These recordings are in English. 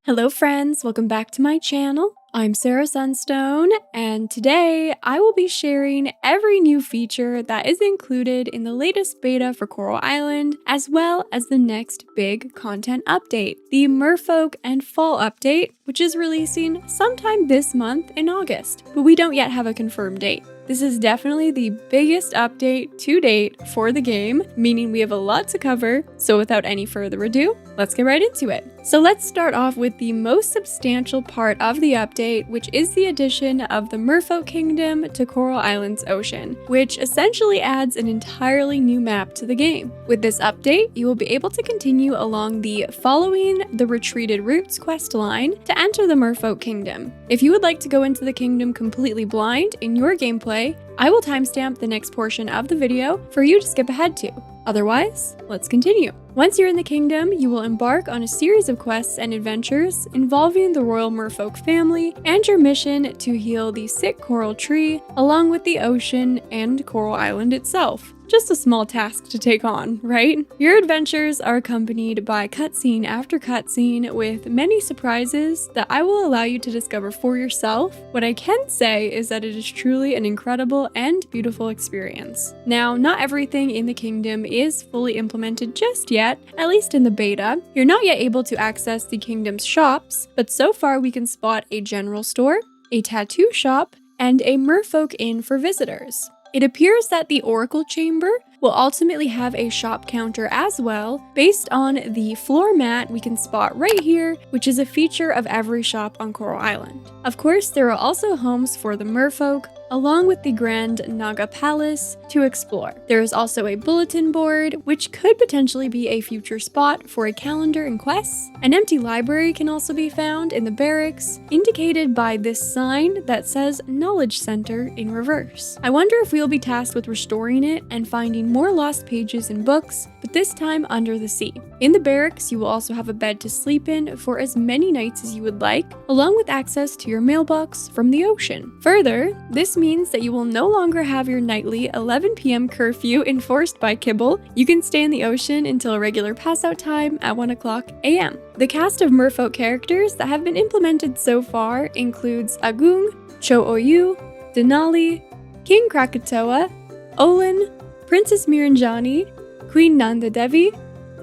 Hello friends, welcome back to my channel. I'm Sarah Sunstone, and today I will be sharing every new feature that is included in the latest beta for Coral Island, as well as the next big content update, the Merfolk and Fall update, which is releasing sometime this month in August, but we don't yet have a confirmed date. This is definitely the biggest update to date for the game, meaning we have a lot to cover, so without any further ado, let's get right into it. So let's start off with the most substantial part of the update, which is the addition of the Merfolk Kingdom to Coral Island's ocean, which essentially adds an entirely new map to the game. With this update, you will be able to continue along the Following the Retreated Roots questline to enter the Merfolk Kingdom. If you would like to go into the kingdom completely blind in your gameplay, I will timestamp the next portion of the video for you to skip ahead to. Otherwise, let's continue. Once you're in the kingdom, you will embark on a series of quests and adventures involving the royal merfolk family and your mission to heal the sick coral tree, along with the ocean and Coral Island itself. Just a small task to take on, right? Your adventures are accompanied by cutscene after cutscene with many surprises that I will allow you to discover for yourself. What I can say is that it is truly an incredible and beautiful experience. Now, not everything in the kingdom is fully implemented just yet, at least in the beta. You're not yet able to access the kingdom's shops, but so far we can spot a general store, a tattoo shop, and a merfolk inn for visitors. It appears that the Oracle Chamber will ultimately have a shop counter as well, based on the floor mat we can spot right here, which is a feature of every shop on Coral Island. Of course, there are also homes for the merfolk, along with the Grand Naga Palace to explore. There is also a bulletin board, which could potentially be a future spot for a calendar and quests. An empty library can also be found in the barracks, indicated by this sign that says Knowledge Center in reverse. I wonder if we'll be tasked with restoring it and finding more lost pages and books, but this time under the sea. In the barracks, you will also have a bed to sleep in for as many nights as you would like, along with access to your mailbox from the ocean. Further, this means that you will no longer have your nightly 11 p.m. curfew enforced by Kibble. You can stay in the ocean until a regular passout time at 1 o'clock a.m. The cast of merfolk characters that have been implemented so far includes Agung, Cho-Oyu, Denali, King Krakatoa, Olin, Princess Miranjani, Queen Nanda Devi,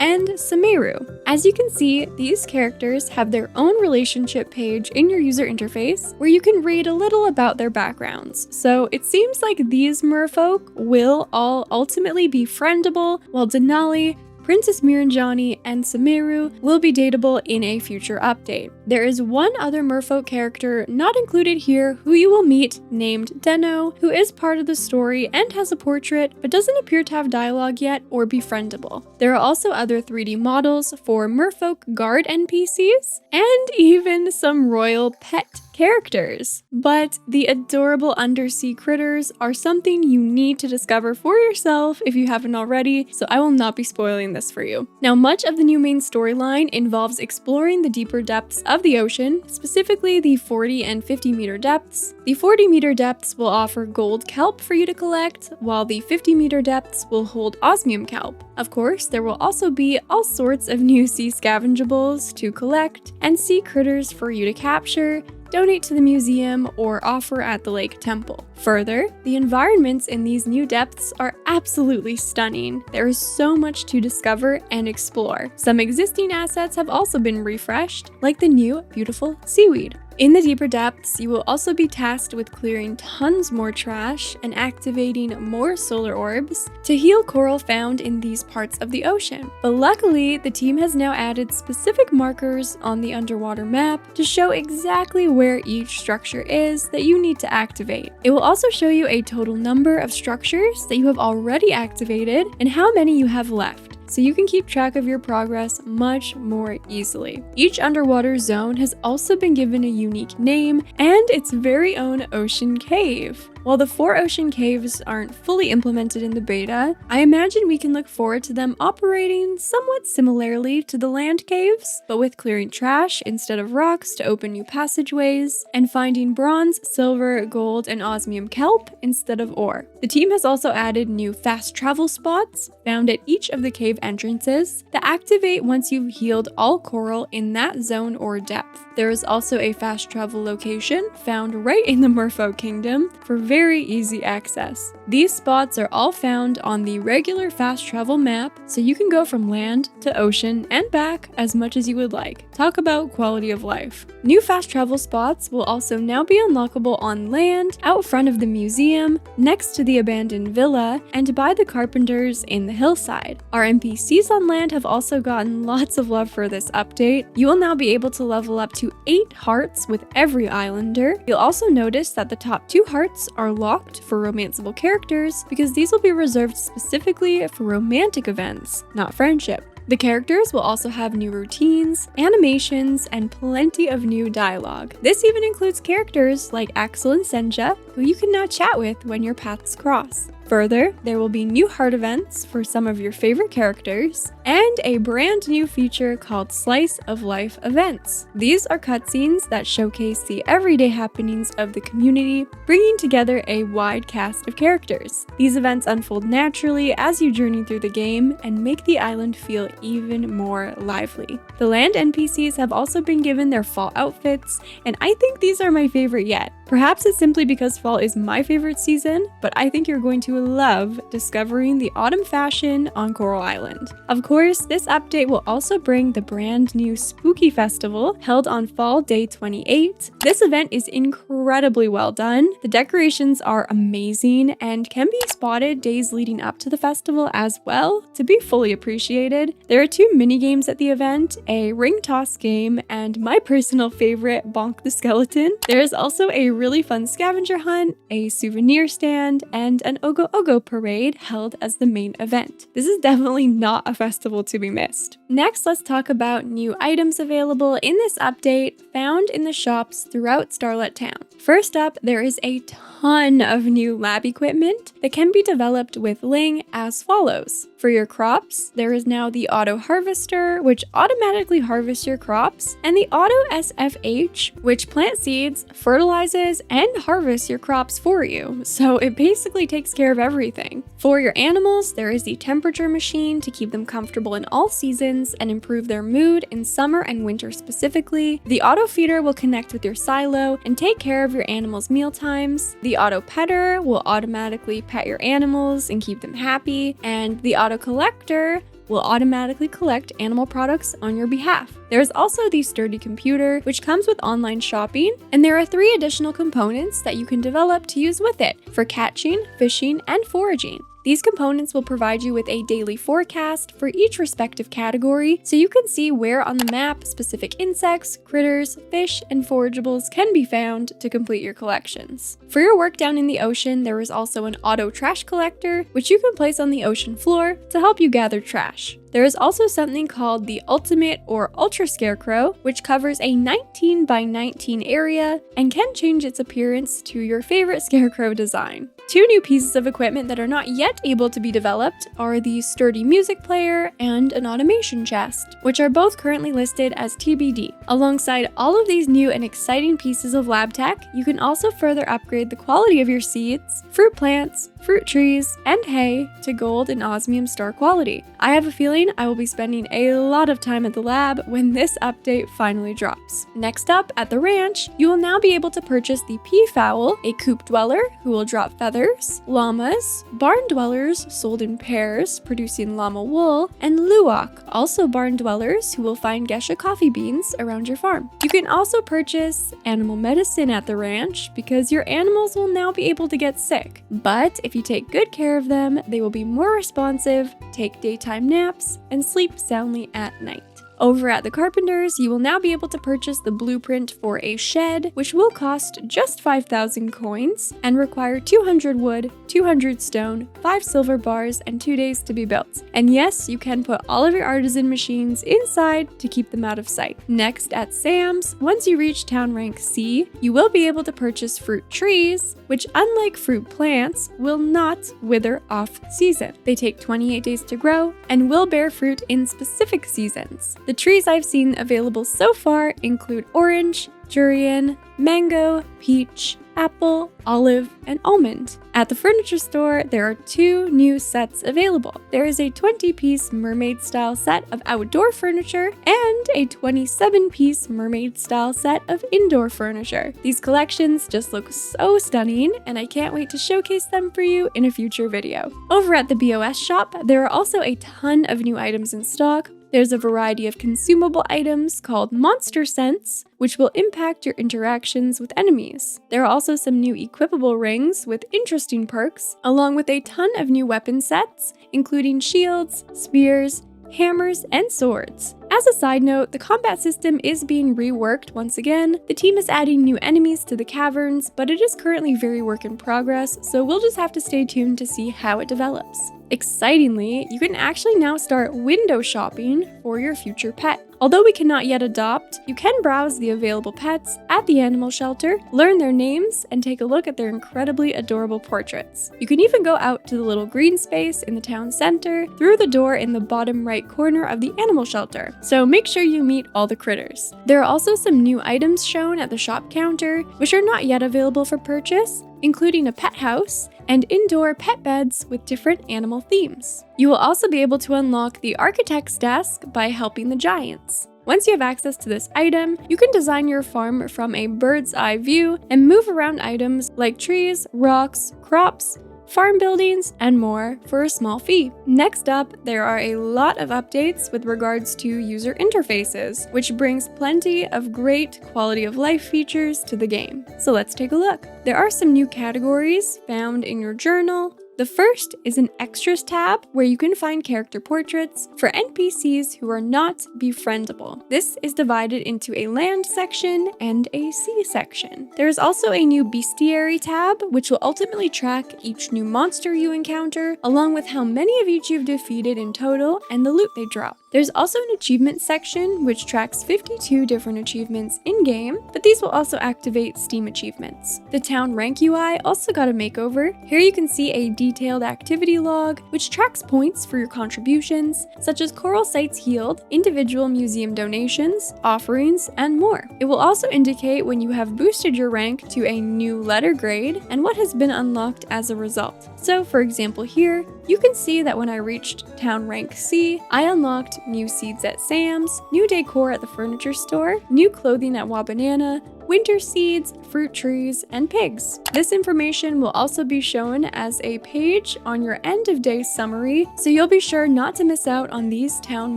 and Sumeru. As you can see, these characters have their own relationship page in your user interface where you can read a little about their backgrounds. So it seems like these merfolk will all ultimately be friendable, while Denali, Princess Miranjani, and Sumeru will be dateable in a future update. There is one other merfolk character not included here who you will meet named Deno, who is part of the story and has a portrait but doesn't appear to have dialogue yet or be friendable. There are also other 3D models for merfolk guard NPCs and even some royal pet characters. But the adorable undersea critters are something you need to discover for yourself if you haven't already, so I will not be spoiling this for you. Now, much of the new main storyline involves exploring the deeper depths of the ocean, specifically the 40 and 50 meter depths. The 40 meter depths will offer gold kelp for you to collect, while the 50 meter depths will hold osmium kelp. Of course, there will also be all sorts of new sea scavengeables to collect and sea critters for you to capture, donate to the museum, or offer at the Lake Temple. Further, the environments in these new depths are absolutely stunning. There is so much to discover and explore. Some existing assets have also been refreshed, like the new beautiful seaweed. In the deeper depths, you will also be tasked with clearing tons more trash and activating more solar orbs to heal coral found in these parts of the ocean. But luckily, the team has now added specific markers on the underwater map to show exactly where each structure is that you need to activate. It will also show you a total number of structures that you have already activated and how many you have left, so you can keep track of your progress much more easily. Each underwater zone has also been given a unique name and its very own ocean cave. While the 4 ocean caves aren't fully implemented in the beta, I imagine we can look forward to them operating somewhat similarly to the land caves, but with clearing trash instead of rocks to open new passageways, and finding bronze, silver, gold, and osmium kelp instead of ore. The team has also added new fast travel spots found at each of the cave entrances that activate once you've healed all coral in that zone or depth. There is also a fast travel location found right in the Merfolk Kingdom for very easy access. These spots are all found on the regular fast travel map, so you can go from land to ocean and back as much as you would like. Talk about quality of life. New fast travel spots will also now be unlockable on land, out front of the museum, next to the abandoned villa, and by the carpenters in the hillside. Our NPCs on land have also gotten lots of love for this update. You will now be able to level up to 8 hearts with every islander. You'll also notice that the top 2 hearts are locked for romanceable characters because these will be reserved specifically for romantic events, not friendship. The characters will also have new routines, animations, and plenty of new dialogue. This even includes characters like Axel and Senja, who you can now chat with when your paths cross. Further, there will be new heart events for some of your favorite characters, and a brand new feature called Slice of Life events. These are cutscenes that showcase the everyday happenings of the community, bringing together a wide cast of characters. These events unfold naturally as you journey through the game and make the island feel even more lively. The land NPCs have also been given their fall outfits, and I think these are my favorite yet. Perhaps it's simply because fall is my favorite season, but I think you're going to love discovering the autumn fashion on Coral Island. Of course, this update will also bring the brand new Spooky Festival held on Fall Day 28. This event is incredibly well done. The decorations are amazing and can be spotted days leading up to the festival as well to be fully appreciated. There are 2 mini games at the event, a ring toss game and my personal favorite, Bonk the Skeleton. There is also a really fun scavenger hunt, a souvenir stand, and an Ogo Ogo parade held as the main event. This is definitely not a festival to be missed. Next, let's talk about new items available in this update found in the shops throughout Starlet Town. First up, there is a ton of new lab equipment that can be developed with Ling as follows. For your crops, there is now the Auto Harvester, which automatically harvests your crops, and the Auto SFH, which plants seeds, fertilizes, and harvests your crops for you. So it basically takes care of everything. For your animals, there is the Temperature Machine to keep them comfortable in all seasons and improve their mood in summer and winter specifically. The Auto Feeder will connect with your silo and take care of your animals' meal times. The Auto Petter will automatically pet your animals and keep them happy, and the Auto Collector will automatically collect animal products on your behalf. There is also the Sturdy Computer, which comes with online shopping, and there are 3 additional components that you can develop to use with it for catching, fishing, and foraging. These components will provide you with a daily forecast for each respective category, so you can see where on the map specific insects, critters, fish, and forageables can be found to complete your collections. For your work down in the ocean, there is also an auto trash collector, which you can place on the ocean floor to help you gather trash. There is also something called the Ultimate or Ultra Scarecrow, which covers a 19 by 19 area and can change its appearance to your favorite scarecrow design. 2 new pieces of equipment that are not yet able to be developed are the Sturdy Music Player and an Automation Chest, which are both currently listed as TBD. Alongside all of these new and exciting pieces of lab tech, you can also further upgrade the quality of your seeds, fruit plants, fruit trees, and hay to gold and osmium star quality. I have a feeling I will be spending a lot of time at the lab when this update finally drops. Next up, at the ranch, you will now be able to purchase the peafowl, a coop dweller who will drop feathers, llamas, barn dwellers sold in pairs, producing llama wool, and luwak, also barn dwellers who will find gesha coffee beans around your farm. You can also purchase animal medicine at the ranch because your animals will now be able to get sick. But if you take good care of them, they will be more responsive, take daytime naps, and sleep soundly at night. Over at the Carpenters, you will now be able to purchase the blueprint for a shed, which will cost just 5,000 coins and require 200 wood, 200 stone, 5 silver bars, and 2 days to be built. And yes, you can put all of your artisan machines inside to keep them out of sight. Next, at Sam's, once you reach town rank C, you will be able to purchase fruit trees, which unlike fruit plants, will not wither off season. They take 28 days to grow and will bear fruit in specific seasons. The trees I've seen available so far include orange, durian, mango, peach, apple, olive, and almond. At the furniture store, there are 2 new sets available. There is a 20-piece mermaid-style set of outdoor furniture and a 27-piece mermaid-style set of indoor furniture. These collections just look so stunning, and I can't wait to showcase them for you in a future video. Over at the BOS shop, there are also a ton of new items in stock. There's a variety of consumable items called monster scents, which will impact your interactions with enemies. There are also some new equipable rings with interesting perks, along with a ton of new weapon sets, including shields, spears, hammers, and swords. As a side note, the combat system is being reworked once again. The team is adding new enemies to the caverns, but it is currently very work in progress, so we'll just have to stay tuned to see how it develops. Excitingly, you can actually now start window shopping for your future pet. Although we cannot yet adopt, you can browse the available pets at the animal shelter, learn their names, and take a look at their incredibly adorable portraits. You can even go out to the little green space in the town center through the door in the bottom right corner of the animal shelter, so make sure you meet all the critters. There are also some new items shown at the shop counter, which are not yet available for purchase, including a pet house and indoor pet beds with different animal themes. You will also be able to unlock the architect's desk by helping the giants. Once you have access to this item, you can design your farm from a bird's eye view and move around items like trees, rocks, crops, farm buildings, and more for a small fee. Next up, there are a lot of updates with regards to user interfaces, which brings plenty of great quality of life features to the game. So let's take a look. There are some new categories found in your journal. The first is an extras tab where you can find character portraits for NPCs who are not befriendable. This is divided into a land section and a sea section. There is also a new bestiary tab, which will ultimately track each new monster you encounter, along with how many of each you've defeated in total and the loot they drop. There's also an achievement section, which tracks 52 different achievements in-game, but these will also activate Steam achievements. The town rank UI also got a makeover. Here you can see a detailed activity log, which tracks points for your contributions, such as coral sites healed, individual museum donations, offerings, and more. It will also indicate when you have boosted your rank to a new letter grade and what has been unlocked as a result. So for example here, you can see that when I reached town rank C, I unlocked new seeds at Sam's, new decor at the furniture store, new clothing at Wabanana, winter seeds, fruit trees, and pigs. This information will also be shown as a page on your end of day summary, so you'll be sure not to miss out on these town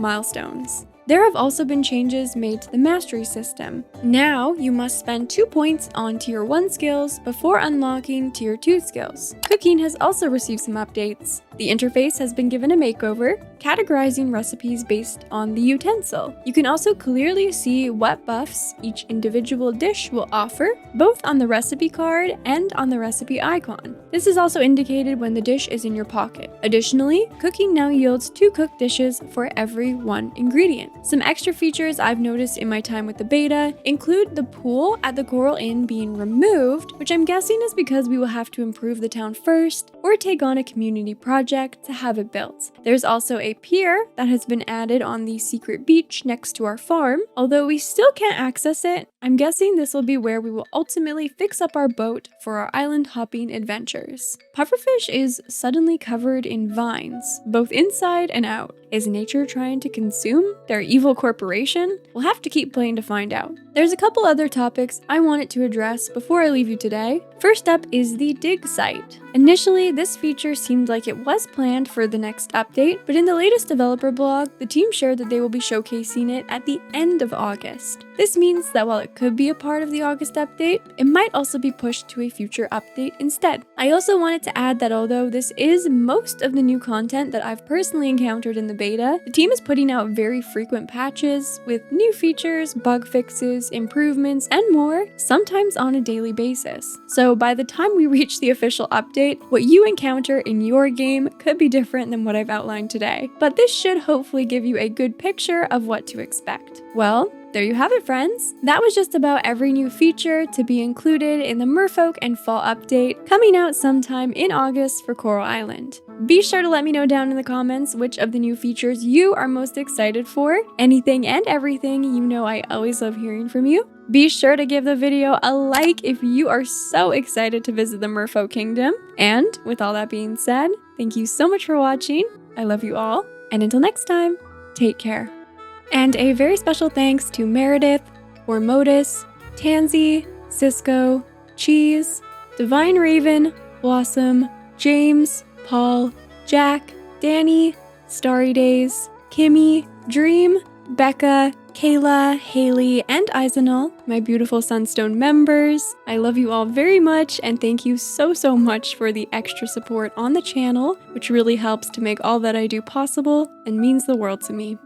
milestones. There have also been changes made to the mastery system. Now, you must spend 2 points on tier 1 skills before unlocking tier 2 skills. Cooking has also received some updates. The interface has been given a makeover, categorizing recipes based on the utensil. You can also clearly see what buffs each individual dish will offer, both on the recipe card and on the recipe icon. This is also indicated when the dish is in your pocket. Additionally, cooking now yields 2 cooked dishes for every 1 ingredient. Some extra features I've noticed in my time with the beta include the pool at the Coral Inn being removed, which I'm guessing is because we will have to improve the town first or take on a community project to have it built. There's also a pier that has been added on the secret beach next to our farm. Although we still can't access it, I'm guessing this will be where we will ultimately fix up our boat for our island hopping adventures. Pufferfish is suddenly covered in vines, both inside and out. Is nature trying to consume their evil corporation? We'll have to keep playing to find out. There's a couple other topics I wanted to address before I leave you today. First up is the dig site. Initially, this feature seemed like it was planned for the next update, but in the latest developer blog, the team shared that they will be showcasing it at the end of August. This means that while it could be a part of the August update, it might also be pushed to a future update instead. I also wanted to add that although this is most of the new content that I've personally encountered in the beta, the team is putting out very frequent patches with new features, bug fixes, improvements, and more, sometimes on a daily basis. So by the time we reach the official update, what you encounter in your game could be different than what I've outlined today, but this should hopefully give you a good picture of what to expect. Well, there you have it, friends. That was just about every new feature to be included in the Merfolk and Fall update coming out sometime in August for Coral Island. Be sure to let me know down in the comments which of the new features you are most excited for. Anything and everything, you know I always love hearing from you. Be sure to give the video a like if you are so excited to visit the Merfolk Kingdom. And with all that being said, thank you so much for watching. I love you all, and until next time, take care. And a very special thanks to Meredith, Ormodus, Tansy, Cisco, Cheese, Divine Raven, Blossom, James, Paul, Jack, Danny, Starry Days, Kimmy, Dream, Becca, Kayla, Haley, and Eisenal, my beautiful Sunstone members. I love you all very much, and thank you so much for the extra support on the channel, which really helps to make all that I do possible and means the world to me.